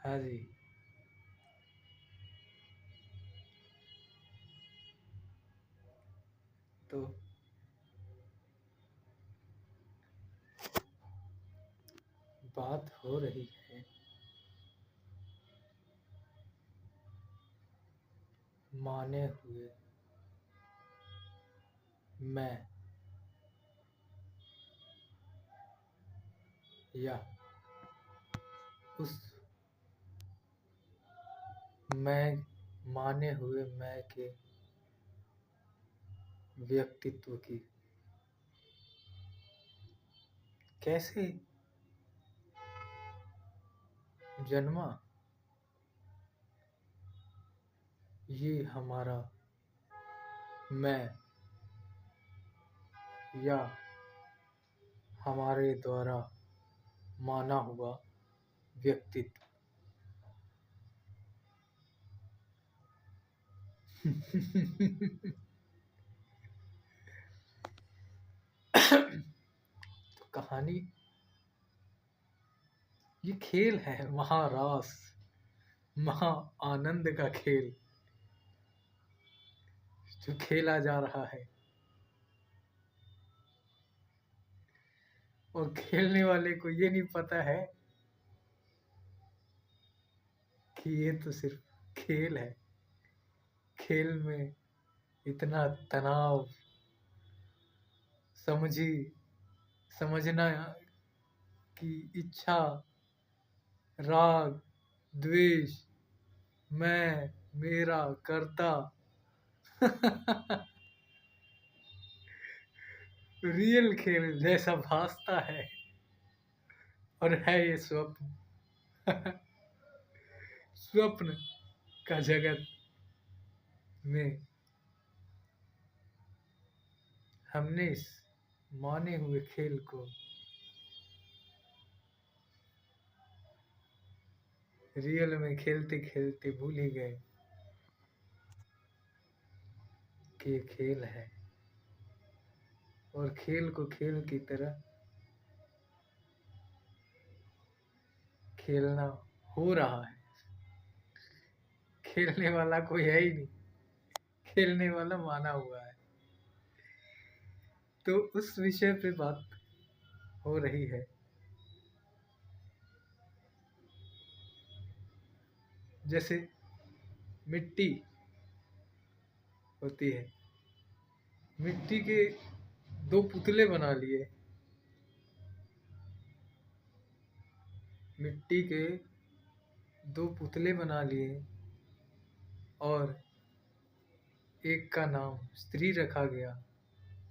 हाँ जी। तो बात हो रही है माने हुए मैं या उस मैं माने हुए मैं के व्यक्तित्व की कैसे जन्मा ये हमारा मैं या हमारे द्वारा माना हुआ व्यक्तित्व। तो कहानी ये खेल है महारास महा आनंद का खेल जो खेला जा रहा है और खेलने वाले को ये नहीं पता है कि ये तो सिर्फ खेल है। खेल में इतना तनाव समझी समझना कि इच्छा राग द्वेष मैं मेरा करता रियल खेल जैसा भासता है और है ये स्वप्न। स्वप्न का जगत में हमने इस माने हुए खेल को रियल में खेलते खेलते भूल ही गए कि ये खेल है और खेल को खेल की तरह खेलना हो रहा है। खेलने वाला कोई है ही नहीं, खेलने वाला माना हुआ है। तो उस विषय पे बात हो रही है। जैसे मिट्टी होती है, मिट्टी के दो पुतले बना लिए। मिट्टी के दो पुतले बना लिए और एक का नाम स्त्री रखा गया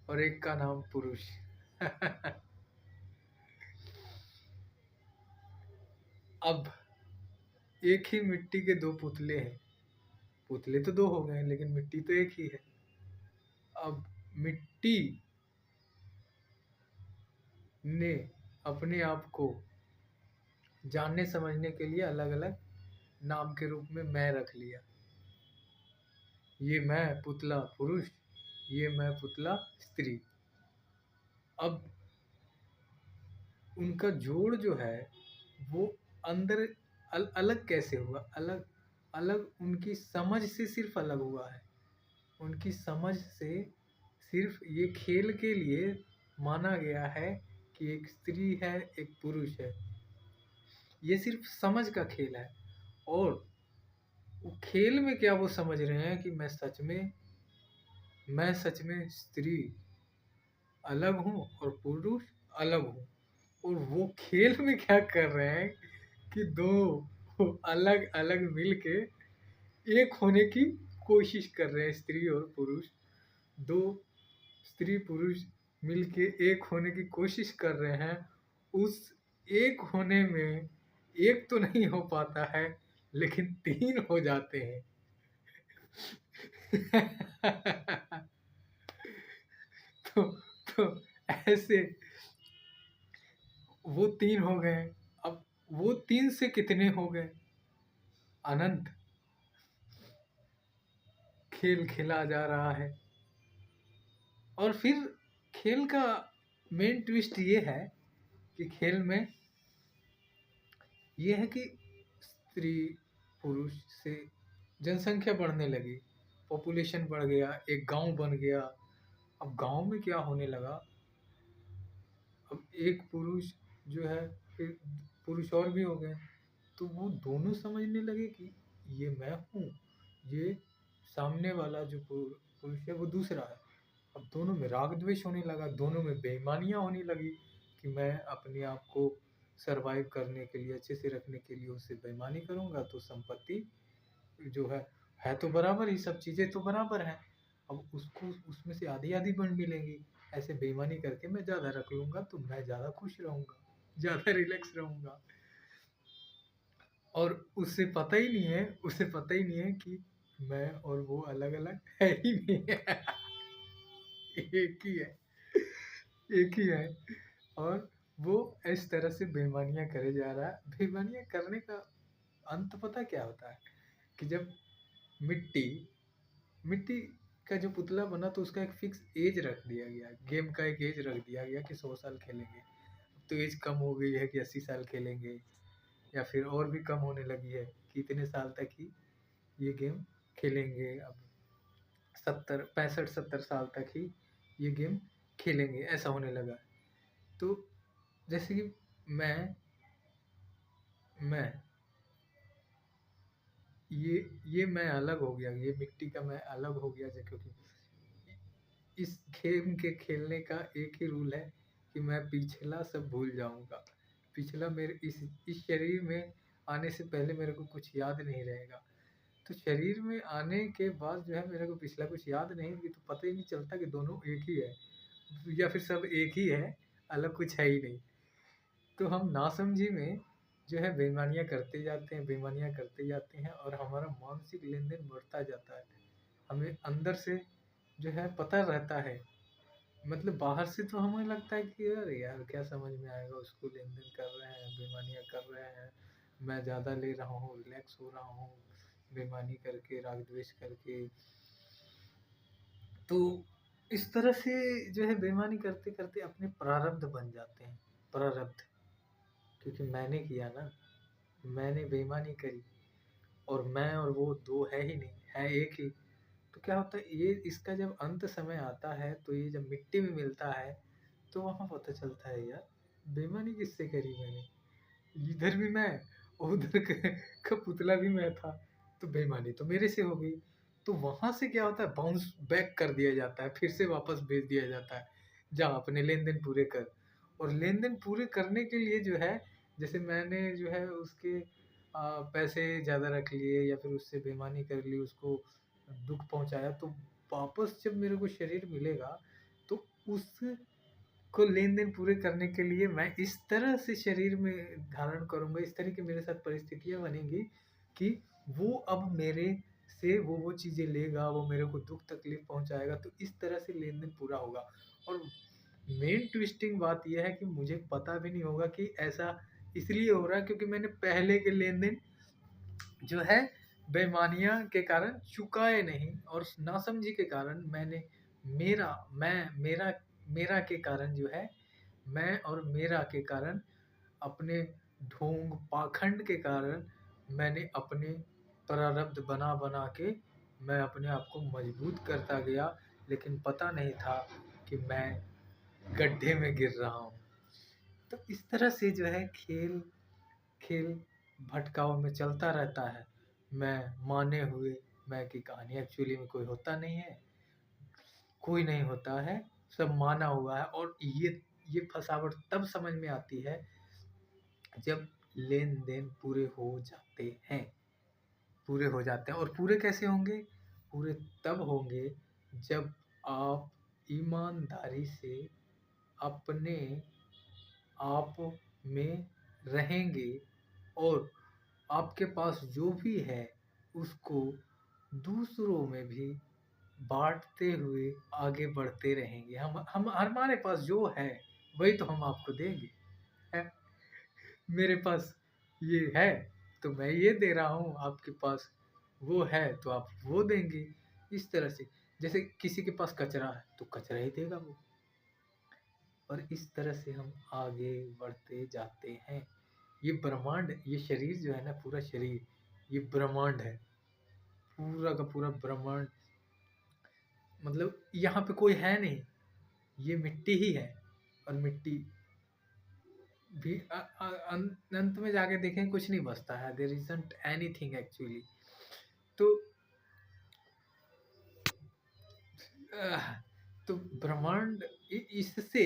और एक का नाम पुरुष। अब एक ही मिट्टी के दो पुतले हैं। पुतले तो दो हो गए लेकिन मिट्टी तो एक ही है। अब मिट्टी ने अपने आप को जानने समझने के लिए अलग अलग नाम के रूप में मैं रख लिया। ये मैं पुतला पुरुष, ये मैं पुतला स्त्री। अब उनका जोड़ जो है वो अंदर अलग कैसे हुआ? अलग अलग उनकी समझ से सिर्फ अलग हुआ है। उनकी समझ से सिर्फ ये खेल के लिए माना गया है कि एक स्त्री है एक पुरुष है। ये सिर्फ समझ का खेल है। और वो खेल में क्या वो समझ रहे हैं कि मैं सच में स्त्री अलग हूँ और पुरुष अलग हूँ। और वो खेल में क्या कर रहे हैं कि दो अलग अलग मिलके एक होने की कोशिश कर रहे हैं। स्त्री और पुरुष, दो स्त्री पुरुष मिलके एक होने की कोशिश कर रहे हैं। उस एक होने में एक तो नहीं हो पाता है लेकिन तीन हो जाते हैं। तो तो ऐसे वो तीन हो गए। अब वो तीन से कितने हो गए? अनंत। खेल खेला जा रहा है और फिर खेल का मेन ट्विस्ट ये है कि खेल में ये है कि स्त्री पुरुष से जनसंख्या बढ़ने लगी, पॉपुलेशन बढ़ गया, एक गांव बन गया। अब गांव में क्या होने लगा, अब एक पुरुष जो है, फिर पुरुष और भी हो गए, तो वो दोनों समझने लगे कि ये मैं हूँ, ये सामने वाला जो पुरुष है वो दूसरा है। अब दोनों में राग द्वेष होने लगा, दोनों में बेईमानियां होने लगी कि मैं अपने आप को सरवाइव करने के लिए, अच्छे से रखने के लिए उससे बेईमानी करूंगा तो संपत्ति जो है तो बराबर ही, सब चीजें तो बराबर हैं। अब उसको उसमें से आधी आधी बंड मिलेंगी। ऐसे बेईमानी करके मैं ज्यादा रख लूंगा तो मैं ज्यादा खुश रहूंगा, ज्यादा रिलैक्स रहूंगा। और उसे पता ही नहीं है कि मैं और वो अलग अलग है ही नहीं है। एक ही है, एक ही है। और वो इस तरह से बेईमानियां करे जा रहा है। बेईमानियां करने का अंत पता क्या होता है कि जब मिट्टी मिट्टी का जो पुतला बना तो उसका एक फिक्स एज रख दिया गया, गेम का एक एज रख दिया गया कि 100 साल खेलेंगे। अब तो एज कम हो गई है कि 80 साल खेलेंगे, या फिर और भी कम होने लगी है कि इतने साल तक ही ये गेम खेलेंगे। अब 65 70 साल तक ही ये गेम खेलेंगे, ऐसा होने लगा है। तो जैसे कि मैं ये मैं अलग हो गया, ये मिट्टी का मैं अलग हो गया, क्योंकि इस गेम के खेलने का एक ही रूल है कि मैं पिछला सब भूल जाऊंगा। पिछला मेरे इस शरीर में आने से पहले मेरे को कुछ याद नहीं रहेगा। तो शरीर में आने के बाद जो है मेरे को पिछला कुछ याद नहीं, कि तो पता ही नहीं चलता कि दोनों एक ही है, या फिर सब एक ही है, अलग कुछ है ही नहीं। तो हम नासमझी में जो है बेईमानियां करते जाते हैं, बेईमानियां करते जाते हैं, और हमारा मानसिक लेन देन बढ़ता जाता है। हमें अंदर से जो है पता रहता है, मतलब बाहर से तो हमें लगता है कि अरे यार क्या समझ में आएगा, उसको लेन देन कर रहे हैं, बेईमानियां कर रहे हैं, मैं ज़्यादा ले रहा हूँ, रिलैक्स हो रहा हूँ बेईमानी करके, राग द्वेष करके। तो इस तरह से जो है बेईमानी करते करते अपने प्रारब्ध बन जाते हैं। प्रारब्ध, क्योंकि मैंने किया ना, मैंने बेईमानी करी, और मैं और वो दो है ही नहीं, है एक ही। तो क्या होता है, ये इसका जब अंत समय आता है तो ये जब मिट्टी में मिलता है तो वहां पता चलता है यार बेईमानी किससे करी मैंने, इधर भी मैं और उधर का पुतला भी मैं था, तो बेईमानी तो मेरे से हो गई। तो वहां से क्या होता है, बाउंस बैक कर दिया जाता है, फिर से वापस भेज दिया जाता है, जा अपने लेन देन पूरे कर। और लेन देन पूरे करने के लिए जो है, जैसे मैंने जो है उसके पैसे ज़्यादा रख लिए, या फिर उससे बेईमानी कर ली, उसको दुख पहुंचाया, तो वापस जब मेरे को शरीर मिलेगा तो उस को लेन देन पूरे करने के लिए मैं इस तरह से शरीर में धारण करूंगा, इस तरह की मेरे साथ परिस्थितियां बनेंगी कि वो अब मेरे से वो चीजें लेगा, वो मेरे को दुख तकलीफ पहुंचाएगा, तो इस तरह से लेन देन पूरा होगा। और मेन ट्विस्टिंग बात यह है कि मुझे पता भी नहीं होगा कि ऐसा इसलिए हो रहा है क्योंकि मैंने पहले के लेन देन जो है बेईमानियां के कारण चुकाए नहीं, और नासमझी के कारण मैंने मेरा मैं मेरा मेरा के कारण जो है, मैं और मेरा के कारण, अपने ढोंग पाखंड के कारण मैंने अपने प्रारब्ध बना बना के मैं अपने आप को मजबूत करता गया, लेकिन पता नहीं था कि मैं गड्ढे में गिर रहा हूँ। तो इस तरह से जो है खेल खेल भटकाव में चलता रहता है। मैं माने हुए मैं की कहानी, एक्चुअली में कोई होता नहीं है, कोई नहीं होता है, सब माना हुआ है। और ये फसावट तब समझ में आती है जब लेन देन पूरे हो जाते हैं, पूरे हो जाते हैं। और पूरे कैसे होंगे, पूरे तब होंगे जब आप ईमानदारी से अपने आप में रहेंगे, और आपके पास जो भी है उसको दूसरों में भी बांटते हुए आगे बढ़ते रहेंगे। हम हमारे पास जो है वही तो हम आपको देंगे। है? मेरे पास ये है तो मैं ये दे रहा हूँ, आपके पास वो है तो आप वो देंगे। इस तरह से, जैसे किसी के पास कचरा है तो कचरा ही देगा वो। और इस तरह से हम आगे बढ़ते जाते हैं। ये ब्रह्मांड, ये शरीर जो है ना, पूरा शरीर ये ब्रह्मांड है, पूरा का पूरा ब्रह्मांड। मतलब यहाँ पे कोई है नहीं, ये मिट्टी ही है। और मिट्टी भी अंत में जाके देखें कुछ नहीं बचता है, देयर इजंट एनीथिंग एक्चुअली। तो आह, तो ब्रह्मांड इससे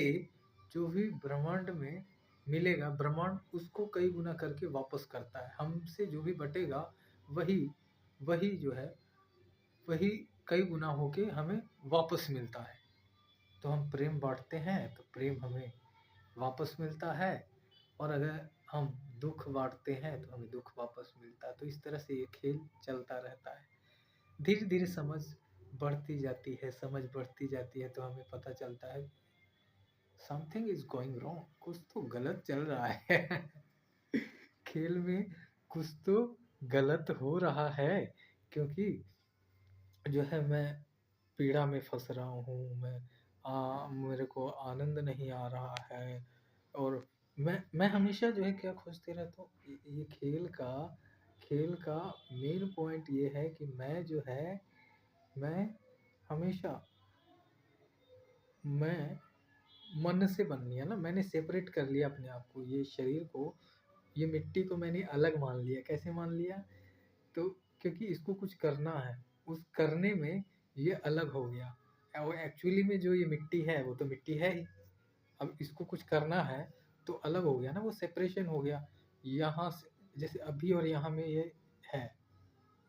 जो भी ब्रह्मांड में मिलेगा, ब्रह्मांड उसको कई गुना करके वापस करता है। हमसे जो भी बटेगा वही वही जो है, वही कई गुना होके हमें वापस मिलता है। तो हम प्रेम बांटते हैं तो प्रेम हमें वापस मिलता है, और अगर हम दुख बांटते हैं तो हमें दुख वापस मिलता है। तो इस तरह से ये खेल चलता रहता है। धीरे धीरे समझ बढ़ती जाती है, समझ बढ़ती जाती है, तो हमें पता चलता है समथिंग इज गोइंग रॉन्ग, कुछ तो गलत चल रहा है। खेल में कुछ तो गलत हो रहा है, क्योंकि जो है मैं पीड़ा में फंस रहा हूँ, मेरे को आनंद नहीं आ रहा है। और मैं हमेशा जो है क्या खोजते रहता हूँ, ये खेल का मेन पॉइंट ये है कि मैं जो है, मैं हमेशा मैं मन से बन लिया ना, मैंने सेपरेट कर लिया अपने आप को, ये शरीर को, ये मिट्टी को मैंने अलग मान लिया। कैसे मान लिया? तो क्योंकि इसको कुछ करना है, उस करने में ये अलग हो गया। और एक्चुअली में जो ये मिट्टी है वो तो मिट्टी है ही, अब इसको कुछ करना है तो अलग हो गया ना, वो सेपरेशन हो गया। यहाँ से जैसे अभी और यहाँ में ये है,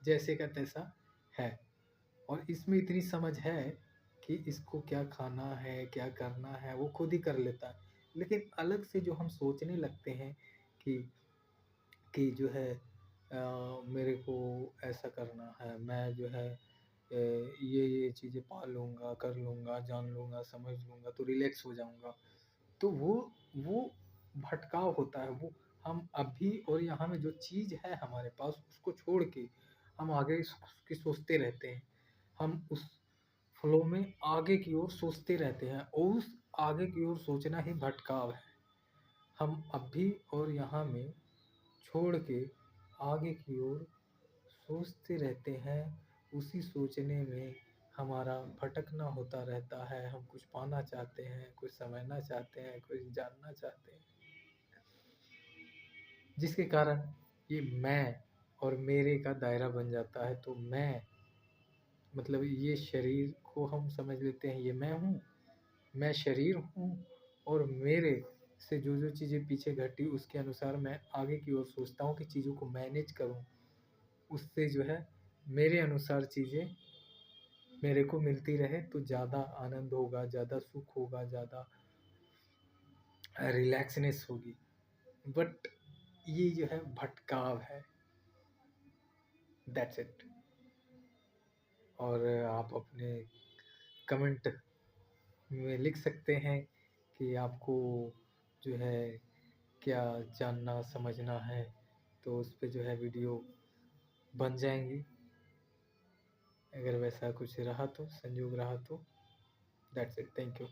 जैसे का तैसा है। और इसमें इतनी समझ है कि इसको क्या खाना है, क्या करना है, वो खुद ही कर लेता है। लेकिन अलग से जो हम सोचने लगते हैं कि जो है मेरे को ऐसा करना है, मैं जो है ये चीज़ें पा लूँगा, कर लूँगा, जान लूँगा, समझ लूँगा तो रिलैक्स हो जाऊँगा। तो वो भटकाव होता है। वो हम अभी और यहाँ में जो चीज़ है हमारे पास, उसको छोड़ के हम आगे की सोचते रहते हैं। हम उस फ्लो में आगे की ओर सोचते रहते हैं, और उस आगे की ओर सोचना ही भटकाव है। हम अभी और यहाँ में छोड़ के आगे की ओर सोचते रहते हैं। उसी सोचने में हमारा भटकना होता रहता है। हम कुछ पाना चाहते हैं, कुछ समझना चाहते हैं, कुछ जानना चाहते हैं, जिसके कारण ये मैं और मेरे का दायरा बन जाता है। तो मैं मतलब ये शरीर को हम समझ लेते हैं, ये मैं हूँ, मैं शरीर हूँ, और मेरे से जो जो चीज़ें पीछे घटी उसके अनुसार मैं आगे की ओर सोचता हूँ कि चीज़ों को मैनेज करूँ। उससे जो है मेरे अनुसार चीज़ें मेरे को मिलती रहे तो ज़्यादा आनंद होगा, ज़्यादा सुख होगा, ज़्यादा रिलैक्सनेस होगी। बट ये जो है भटकाव है, दैट्स इट। और आप अपने कमेंट में लिख सकते हैं कि आपको जो है क्या जानना समझना है, तो उस पे जो है वीडियो बन जाएंगी, अगर वैसा कुछ रहा तो, संयोग रहा तो। That's it, thank you.